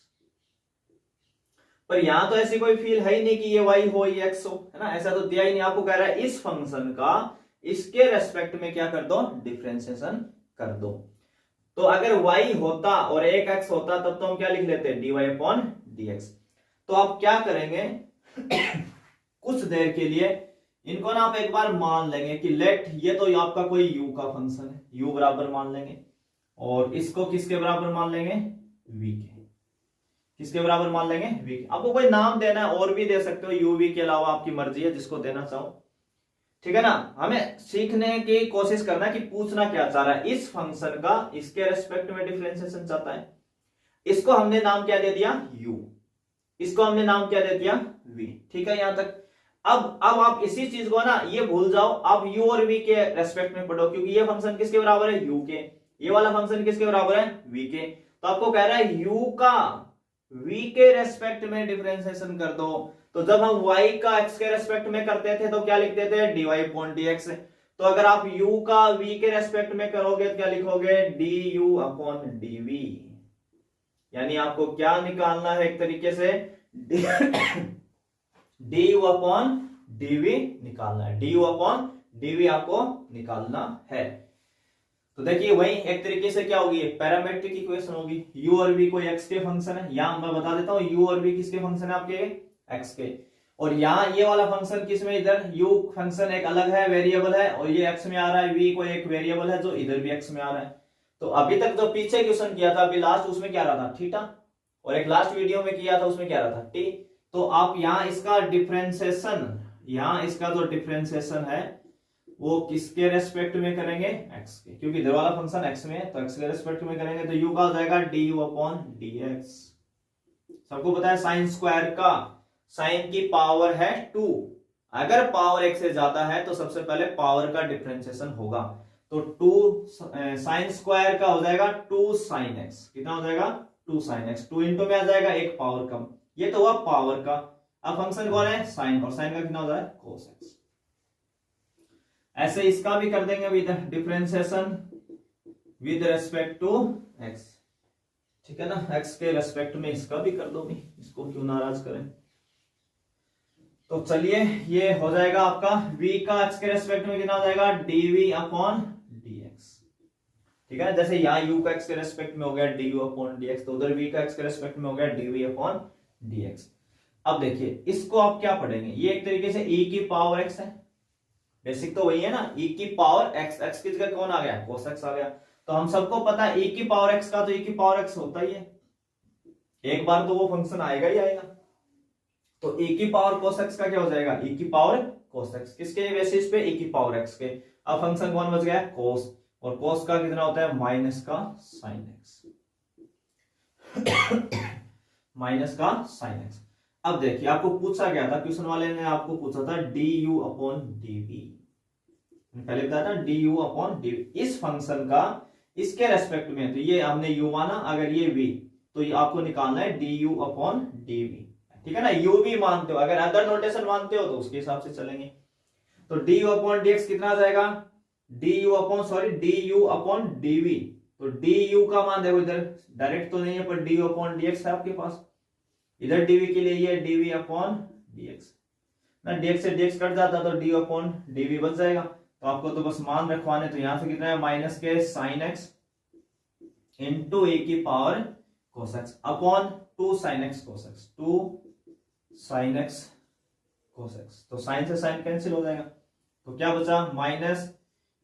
पर यहां तो ऐसी कोई फील है ही नहीं कि ये y हो ये x हो, है ना, ऐसा तो दिया ही नहीं। आपको कह रहा है इस फंक्शन का इसके रेस्पेक्ट में क्या कर दो, डिफरेंशिएशन कर दो। तो अगर y होता और एक x होता तब तो हम क्या लिख लेते, dy अपॉन dx। तो आप क्या करेंगे कुछ देर के लिए इनको ना आप एक बार मान लेंगे कि लेट, ये तो आपका कोई u का फंक्शन है, u बराबर मान लेंगे, और इसको किसके बराबर मान लेंगे, v के। किसके बराबर मान लेंगे, v के। आपको कोई नाम देना है और भी दे सकते हो, u v के अलावा आपकी मर्जी है जिसको देना चाहो, ठीक है ना। हमें सीखने की कोशिश करना कि पूछना क्या चाह रहा है, इस फंक्शन का इसके रेस्पेक्ट में डिफरेंशिएशन चाहता है। इसको हमने नाम क्या दे दिया, u, इसको हमने नाम क्या दे दिया, v, ठीक है यहां तक। अब आप इसी चीज को ना ये भूल जाओ, आप u और v के रेस्पेक्ट में पढ़ो, क्योंकि ये फंक्शन किसके बराबर है, u के, ये वाला फंक्शन किसके बराबर है, v के। तो आपको कह रहा है u का v के रेस्पेक्ट में डिफरेंशिएशन कर दो। तो जब हम y का x के रेस्पेक्ट में करते थे तो क्या लिखते थे, dy अपॉन dx। तो अगर आप u का v के रेस्पेक्ट में करोगे तो क्या लिखोगे, du अपॉन dv। यानी आपको क्या निकालना है, एक तरीके से du अपॉन dv निकालना है, du अपॉन dv आपको निकालना है। तो देखिए वही एक तरीके से क्या होगी, पैरामेट्रिक इक्वेशन होगी। u और v कोई x के फंक्शन है, यहां मैं बता देता हूं u और v किसके फंक्शन है, आपके x के। और यहाँ ये वाला फंक्शन किसमें, इधर u फंक्शन एक अलग है, वेरिएबल है, और ये x में आ रहा है, v को एक वेरिएबल है जो इधर भी x में आ रहा है। तो अभी तक जो पीछे क्वेश्चन किया था अभी लास्ट, उसमें क्या रहा था थीटा, और एक लास्ट वीडियो में किया था उसमें क्या रहा था t। तो आप यहाँ इसका डिफरेंशिएशन, यहाँ इसका जो डिफरेंशिएशन है वो किसके रेस्पेक्ट में करेंगे, x के, क्योंकि इधर वाला फंक्शन x में है तो x के रेस्पेक्ट में करेंगे। तो u का हो जाएगा du अपॉन dx। सबको पता है साइन स्क्वायर का साइन की पावर है 2, अगर पावर 1 से ज्यादा है तो सबसे पहले पावर का डिफरेंशिएशन होगा। तो 2 साइन स्क्वायर का हो जाएगा 2 साइन x, कितना हो जाएगा 2 साइन x, 2 इंटू में आ जाएगा एक पावर कम, ये तो हुआ पावर का। अब फंक्शन कौन है, साइन, और साइन का कितना हो जाएगा cos x। ऐसे इसका भी कर देंगे with differentiation with respect to x, ठीक है ना, x के रेस्पेक्ट में इसका भी कर दो भी, इसको क्यों नाराज करें। तो चलिए ये हो जाएगा आपका v का x के रेस्पेक्ट में कितना हो जाएगा dv अपॉन dx, ठीक है। जैसे यहाँ u का x के रेस्पेक्ट में हो गया du अपॉन dx, तो उधर v का x के रेस्पेक्ट में हो गया dv अपॉन dx। अब देखिए इसको आप क्या पढ़ेंगे, ये एक तरीके से e की पावर x है, बेसिक तो वही है ना, e की पावर x, x की जगह कौन आ गया cos x आ गया। तो हम सबको पता है e की पावर x का तो e की पावर x होता ही है, एक बार तो वो फंक्शन आएगा ही आएगा। तो e की पावर cos x का क्या हो जाएगा, e की पावर cos x, किसके बेसिस पे, e की पावर x के। अब फंक्शन कौन बच गया cos, और cos का कितना होता है माइनस का sin x, माइनस का sin x। अब देखिए आपको पूछा गया था, क्वेश्चन वाले ने आपको पूछा था du अपॉन dv, पहले बताया था du अपॉन dv, इस फंक्शन का इसके रेस्पेक्ट में, तो ये हमने u माना, अगर ये v तो ये आपको निकालना है du अपॉन dv, ठीक है ना। u भी मानते हो, अगर अदर नोटेशन मानते हो तो उसके हिसाब से चलेंगे। तो du अपॉन dx कितना आ जाएगा, du अपॉन dv, तो du का मान देखो इधर डायरेक्ट तो नहीं है पर du अपॉन dx है आपके पास, इधर dv के लिए ये dv अपॉन dx ना, dx से dx कट जाता तो du अपॉन dv बच जाएगा। तो आपको तो बस मान रखवाने, तो यहां से कितना है माइनस के sin x इंटू ए की power cos x upon 2 sin x cos x, 2 sin x cos x। तो sin से sin कैंसिल हो जाएगा, तो क्या बचा माइनस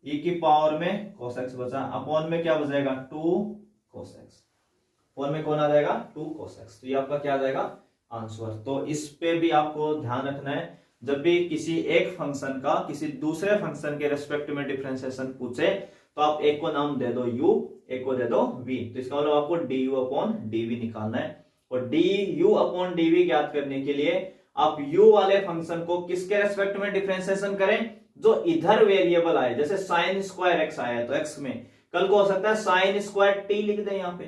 e की पावर में cos x बचा, अपॉन में क्या बचेगा 2 cos x, अपॉन में कौन आ जाएगा 2 cos x। तो ये आपका क्या आ जाएगा आंसर। तो इस पे भी आपको ध्यान रखना है, जब भी किसी एक फंक्शन का किसी दूसरे फंक्शन के रेस्पेक्ट में डिफरेंशिएशन पूछे तो आप एक को नाम दे दो u, एक को दे दो v, तो इसका मतलब आपको du अपॉन dv निकालना है। और du अपॉन dv ज्ञात करने के लिए आप u वाले फंक्शन को किसके रेस्पेक्ट में डिफरेंशिएशन करें, जो इधर वेरिएबल आए, जैसे साइन स्क्वायर x आया है तो x में, कल को हो सकता है साइन स्क्वायर t लिख दे यहाँ पे,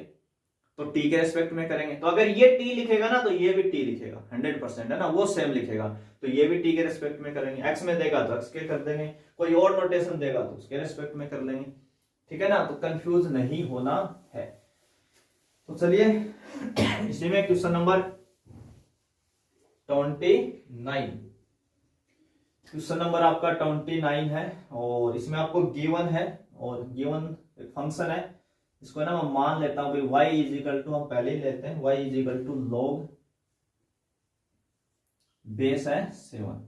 तो t के रेस्पेक्ट में करेंगे। तो अगर ये t लिखेगा ना तो ये भी t लिखेगा, 100% है ना, वो सेम लिखेगा, तो ये भी t के रेस्पेक्ट में करेंगे। x में देगा तो x के कर देंगे, कोई और नोटेशन देगा तो उसके रेस्पेक्ट में कर लेंगे, ठीक है ना। तो कंफ्यूज नहीं होना है। तो चलिए इसी में क्वेश्चन नंबर 29, क्वेश्चन नंबर आपका 29 है, और इसमें आपको गिवन है, और गिवन एक फंक्शन है, इसको ना मैं मान लेता हूं y इज इक्वल टू, हम पहले ही लेते हैं y is equal to log base है 7,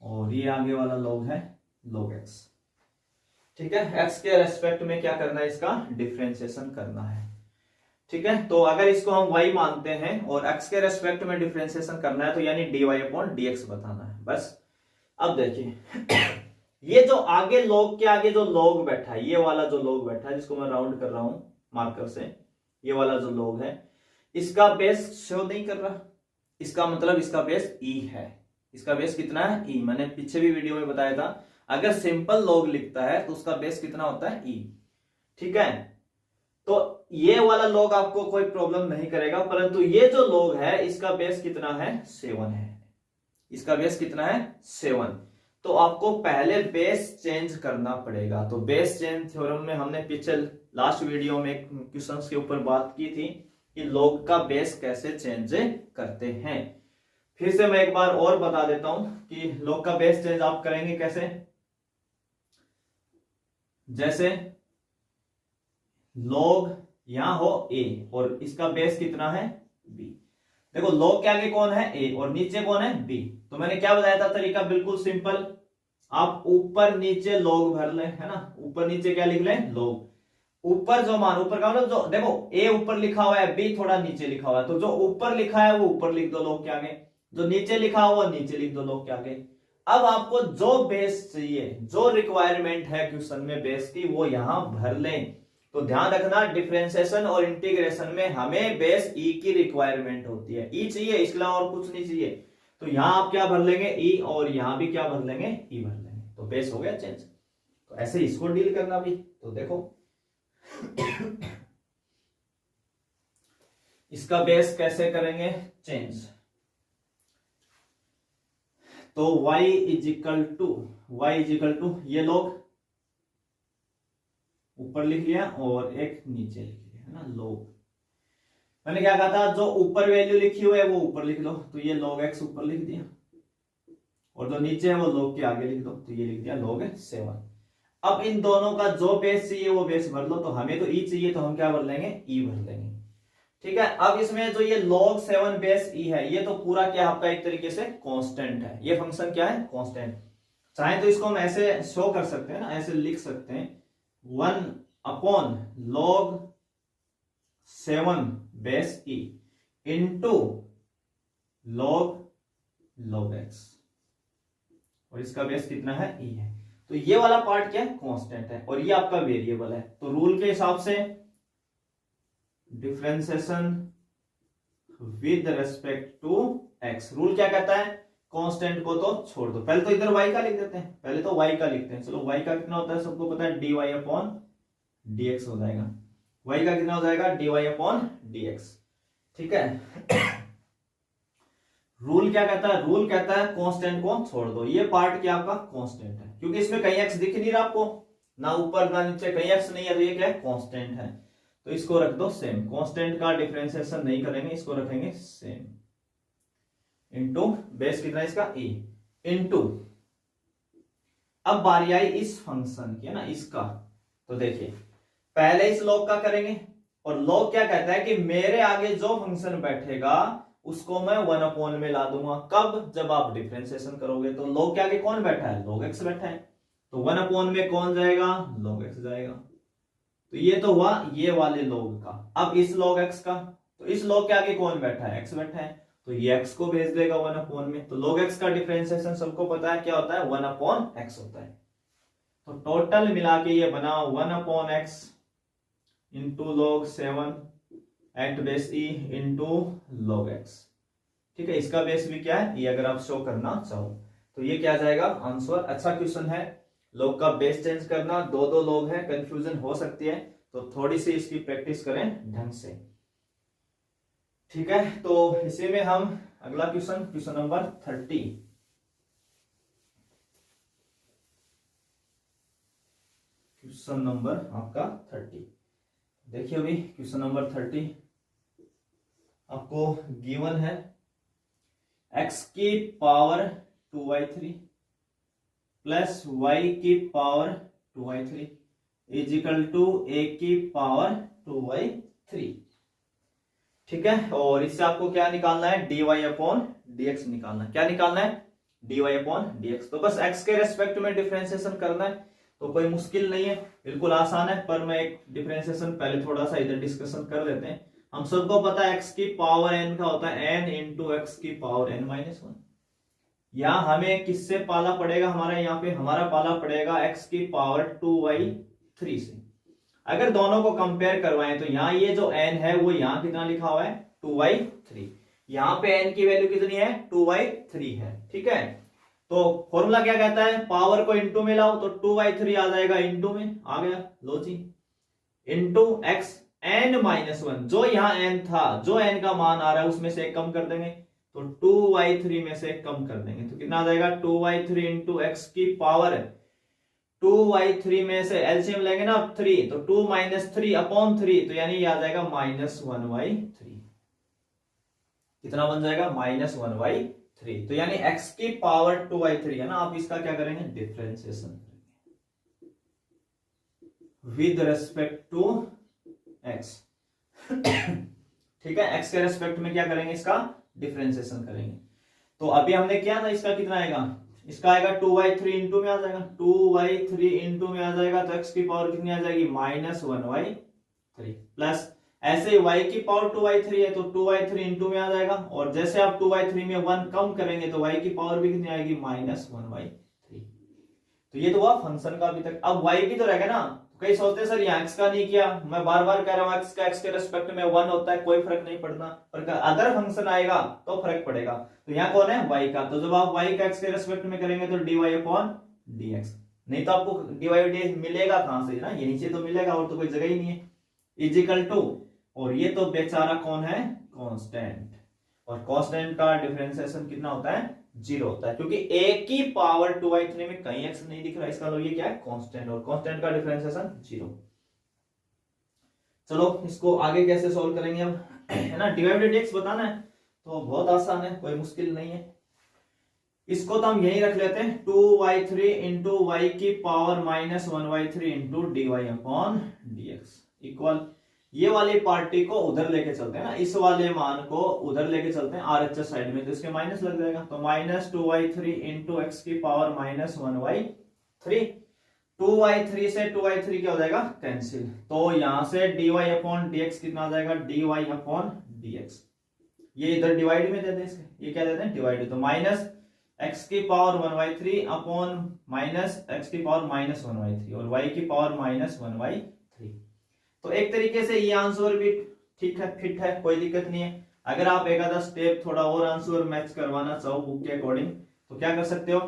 और ये आगे वाला log है log x, ठीक है। x के रेस्पेक्ट में क्या करना है, इसका डिफरेंशिएशन करना है, ठीक है। तो अगर इसको हम y मानते हैं और x के रेस्पेक्ट में डिफरेंशिएशन करना है, तो यानी dy अपॉन dx बताना है बस। अब देखिए ये जो आगे log के आगे जो log बैठा है, ये वाला जो log बैठा है जिसको मैं राउंड कर रहा हूं मार्कर से, ये वाला जो log है, इसका बेस शो नहीं कर रहा, इसका मतलब इसका बेस e है। इसका बेस कितना है e, मैंने पीछे भी वीडियो में बताया था, अगर सिंपल log लिखता है तो उसका बेस कितना होता है e, ठीक है। तो ये वाला log आपको कोई प्रॉब्लम नहीं करेगा, परंतु ये जो log है इसका बेस कितना है 7 है, इसका बेस कितना है 7। तो आपको पहले बेस चेंज करना पड़ेगा। तो बेस चेंज थ्योरम में हमने पीछे लास्ट वीडियो में क्वेश्चंस के ऊपर बात की थी कि log का बेस कैसे चेंज करते हैं। फिर से मैं एक बार और बता देता हूं कि log का बेस चेंज आप करेंगे कैसे। जैसे log यहां हो a और इसका बेस कितना है b। देखो log के आगे कौन है a और नीचे कौन है b। तो मैंने क्या बताया था तरीका, बिल्कुल सिंपल, आप ऊपर नीचे log भर ले, है ना, ऊपर नीचे क्या लिख ले log। ऊपर जो मान, ऊपर का मतलब जो, देखो a ऊपर लिखा हुआ है, b थोड़ा नीचे लिखा हुआ है, तो जो ऊपर लिखा है वो ऊपर लिख दो log के आगे, जो नीचे लिखा हुआ नीचे लिख दो log के आगे। अब आपको जो बेस चाहिए, जो रिक्वायरमेंट है क्वेश्चन में बेस की, वो यहां भर लें। तो ध्यान रखना डिफरेंशिएशन और इंटीग्रेशन में हमें बेस ई की रिक्वायरमेंट होती है, ई चाहिए, इसके अलावा और कुछ नहीं चाहिए। तो यहां आप क्या भर लेंगे ई, और यहां भी क्या भर लेंगे ई भर लेंगे, तो बेस हो गया चेंज। तो ऐसे इसको डील करना भी। तो देखो इसका बेस कैसे करेंगे चेंज। तो y इजिकल टू ये लोग ऊपर लिख लिया और एक नीचे लिख लिया, है ना, लोग। मैंने क्या कहा था, जो ऊपर वैल्यू लिखी हुई है वो ऊपर लिख लो, तो ये log x ऊपर लिख दिया, और जो नीचे है वो log के आगे लिख दो, तो ये लिख दिया log 7। अब इन दोनों का जो बेस चाहिए वो बेस भर लो। तो हमें तो e चाहिए, तो हम क्या भर लेंगे e भर लेंगे। ठीक है, अब इसमें जो ये log 7 बेस e है, ये तो पूरा क्या आपका एक तरीके से कांस्टेंट है, ये फंक्शन क्या है कांस्टेंट। चाहे तो इसको हम ऐसे शो कर सकते हैं ना, ऐसे लिख सकते हैं 1/log 7 base e into log x, और इसका बेस कितना है e है। तो ये वाला पार्ट क्या है कांस्टेंट है, और ये आपका वेरिएबल है। तो रूल के हिसाब से differentiation with respect to x, rule क्या कहता है, कांस्टेंट को तो छोड़ दो। पहले तो इधर y का लिख देते हैं, पहले तो y का लिखते हैं। चलो y का कितना होता है सबको पता है, dy अपॉन dx हो जाएगा। y का कितना हो जाएगा, dy अपॉन dx। ठीक है रूल क्या कहता है, रूल कहता है कांस्टेंट को छोड़ दो। ये पार्ट क्या आपका कांस्टेंट है, क्योंकि इसमें कहीं x दिख नहीं रहा आपको, ना ऊपर ना नीचे, कहीं x नहीं है, तो ये क्या है कांस्टेंट है। तो इसको रख दो सेम, कांस्टेंट का डिफरेंशिएशन नहीं करेंगे, इसको रखेंगे सेम, इनटू बेस कितना इसका e इनटू। अब बारी आई इस फंक्शन की, है ना, इसका। तो देखिए पहले इस log का करेंगे, और log क्या कहता है कि मेरे आगे जो फंक्शन बैठेगा उसको मैं 1 में ला दूंगा। कब, जब आप डिफरेंशिएशन करोगे। तो log के आगे कौन बैठा है, log x बैठा है, तो 1 में कौन जाएगा, log x जाएगा। तो ये तो हुआ ये वाले log का। अब इस log x का, तो इस log के आगे कौन बैठा है, x बैठा है, तो ये x को भेज देगा 1 में। तो log x का डिफरेंशिएशन सबको पता है क्या होता है, 1/x होता है। तो टोटल मिला के ये बना 1/x into log 7 at base e into log x। ठीक है, इसका बेस भी क्या है, ये अगर आप शो करना चाहो तो ये क्या जाएगा आंसर। अच्छा क्वेश्चन है, log का बेस चेंज करना, दो log है, कंफ्यूजन हो सकती है, तो थोड़ी सी इसकी प्रैक्टिस करें ढंग से। ठीक है, तो इसी में हम अगला क्वेश्चन नंबर 30। क्वेश्चन नंबर आपका 30 देखिए। अभी क्वेश्चन नंबर 30 आपको गिवन है x की पावर 2y3 प्लस y की power 2y3 is equal to a की पावर 2y3। ठीक है, और इससे आपको क्या निकालना है, dy अपॉन dx निकालना है। क्या निकालना है, dy अपॉन dx। तो बस x के रेस्पेक्ट में डिफरेंशिएशन करना है, तो कोई मुश्किल नहीं है, बिल्कुल आसान है। पर मैं एक डिफरेंशिएशन पहले थोड़ा सा इधर डिस्कशन कर लेते हैं। हम सबको पता है x की पावर n का होता है n इंटू x की पावर n-1। यहां हमें किससे पाला पड़ेगा, हमारा यहाँ पे हमारा पाला पड़ेगा x की पावर 2y3 से। अगर दोनों को कंपेयर करवाएं तो यहाँ ये जो n है वो यहाँ कितना लिखा हुआ है 2y3, यहाँ पे n की वैल्यू कितनी है 2y3 है। ठीक है, तो फॉर्मूला क्या कहता है, पावर को इंटू में लाओ, तो 2y3 आ जाएगा इंटू में, आ गया लो जी, इंटू x n-1। जो यहाँ n था, जो n का मान आ रहा है उसमें से एक कम कर देंगे, तो 2y3 में से एक कम कर देंगे, तो कितना आ जाएगा 2y3 इंटू एक्स की पावर 2y3 में से एलसीएम लेंगे ना 3, तो 2 - 3 अपॉन 3, तो यानी ये आ जाएगा -1/3। कितना बन जाएगा -1/3। तो यानी x की पावर 2y3 है ना, आप इसका क्या करेंगे differentiation with respect to x. ठीक है, एक्स के रेस्पेक्ट में क्या करेंगे, इसका डिफरेंशिएशन करेंगे। तो अभी हमने किया ना, इसका कितना आएगा, इसका आएगा 2y3 इंटू में आ जाएगा, 2y3 इंटू में आ जाएगा, तो x की पावर कितनी आ जाएगी, -1y3 प्लस ऐसे ही y की पावर 2y3 है तो 2y3 इंटू में आ जाएगा, और जैसे आप 2y3 में 1 कम करेंगे तो y की पावर भी कितनी आएगी, -1y3। तो ये तो हुआ फंक्शन का अभी तक। अब y भी तो रहेगा ना, कई सोचते हैं सर यहाँ x का नहीं किया, मैं बार बार कह रहा हूँ x का x के रेस्पेक्ट में 1 होता है, कोई फर्क नहीं पड़ता, पर अदर फंक्शन आएगा तो फर्क पड़ेगा। तो यहाँ कौन है, y का, तो जब आप y का x के रेस्पेक्ट में करेंगे तो dy/dx, नहीं तो आपको dy/dx मिलेगा कहां से ना, ये नीचे तो मिलेगा, और तो कोई जगह ही नहीं है, इजिकल टू, और ये तो बेचारा कौन है, कांस्टेंट, और कांस्टेंट का डिफरेंशिएशन कितना होता है, 0 होता है, क्योंकि a की पावर 2y3 में कहीं x नहीं दिख रहा, इसका मतलब ये क्या है, कांस्टेंट, और कांस्टेंट का डिफरेंशिएशन 0। चलो इसको आगे कैसे सॉल्व करेंगे अब, है ना, dy/dx बताना है तो बहुत आसान है, कोई मुश्किल नहीं है। इसको तो हम यही रख लेते हैं, 2y3 इंटू y की power -1y3 into dy/dx equal, ये वाली पार्टी को उधर लेके चलते हैं ना, इस वाले मान को उधर लेके चलते हैं RHS साइड में, तो इसके माइनस लग जाएगा, तो -2y3 इंटू x की पावर -1y3, 2y3 से 2y3 क्या हो जाएगा, कैंसिल, तो यहां से dy/dx कितना आ जाएगा, dy/dx, ये इधर डिवाइड में देते हैं इसके, ये क्या देते हैं, डिवाइड, तो माइनस x की power 1y3 upon minus x की पावर -1y3 और y की पावर -1y3। तो एक तरीके से ये आंसर भी ठीक है, फिट है, कोई दिक्कत नहीं है। अगर आप एक आधा स्टेप थोड़ा और आंसर मैच करवाना चाहो बुक के अकॉर्डिंग तो क्या कर सकते हो,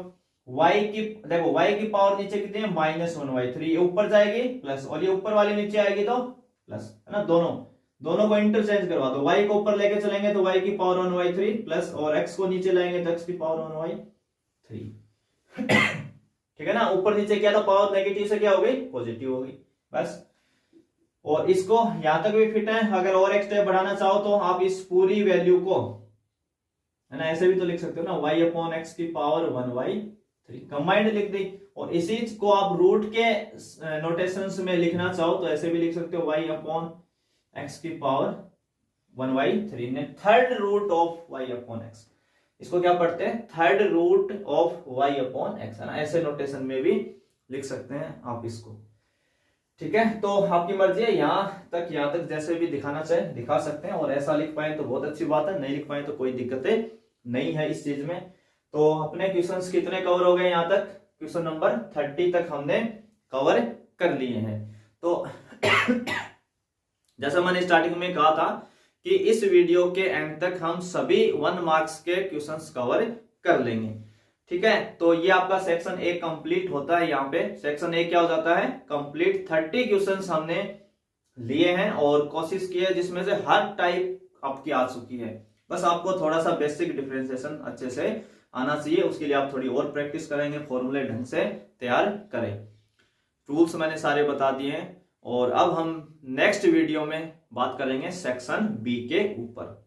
y की, देखो y की पावर नीचे कितनी है, -1y3, ये ऊपर जाएगी प्लस, और ये ऊपर वाली नीचे आएगी तो प्लस, है ना, दोनों को इंटरचेंज करवा दो, y को ऊपर लेके चलेंगे तो y की पावर 1y3 प्लस, और x को नीचे लाएंगे तो x की पावर 1y3। ठीक है ना, ऊपर नीचे क्या था, पावर नेगेटिव से क्या हो गई, पॉजिटिव हो गई, बस। और इसको यहां तक भी फिट है, अगर और एक स्टेप बढ़ाना चाहो तो आप इस पूरी वैल्यू को, है ना, ऐसे भी तो लिख सकते हो ना, y/x की पावर 1y3 कंबाइंड लिख दी, और इसी को आप रूट के नोटेशंस में लिखना चाहो तो ऐसे भी लिख सकते हो, y/x की पावर 1y3 ने थर्ड रूट ऑफ y/x, इसको क्या पढ़ते हैं, थर्ड रूट ऑफ y/x, है ना, ऐसे नोटेशन में भी लिख सकते हैं आप इसको। ठीक है, तो आपकी मर्जी है, यहां तक जैसे भी दिखाना चाहे दिखा सकते हैं, और ऐसा लिख पाए तो बहुत अच्छी बात है, नहीं लिख पाए तो कोई दिक्कतें नहीं है इस चीज में। तो अपने क्वेश्चंस कितने कवर हो गए, यहां तक क्वेश्चन नंबर 30 तक हमने कवर कर लिए हैं। तो जैसा मैंने स्टार्टिंग में कहा था कि इस वीडियो के एंड तक हम सभी 1 मार्क्स के क्वेश्चंस कवर कर लेंगे। ठीक है, तो ये आपका सेक्शन ए कंप्लीट होता है, यहाँ पे सेक्शन ए क्या हो जाता है, कंप्लीट। 30 क्वेश्चंस हमने लिए हैं और कोशिश की है जिसमें से हर टाइप आपकी आ चुकी है, बस आपको थोड़ा सा बेसिक डिफरेंशिएशन अच्छे से आना चाहिए, उसके लिए आप थोड़ी और प्रैक्टिस करेंगे, फॉर्मूले ढंग से तैयार करें। रूल्स मैंने सारे बता दिए हैं, और अब हम नेक्स्ट वीडियो में बात करेंगे सेक्शन बी के ऊपर,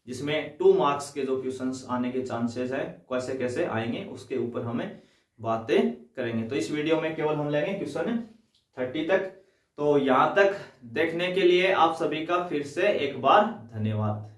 जिसमें 2 मार्क्स के जो क्वेश्चंस आने के चांसेस है, कैसे कैसे आएंगे उसके ऊपर हमें बातें करेंगे। तो इस वीडियो में केवल हम लेंगे क्वेश्चन 30 तक। तो यहां तक देखने के लिए आप सभी का फिर से एक बार धन्यवाद।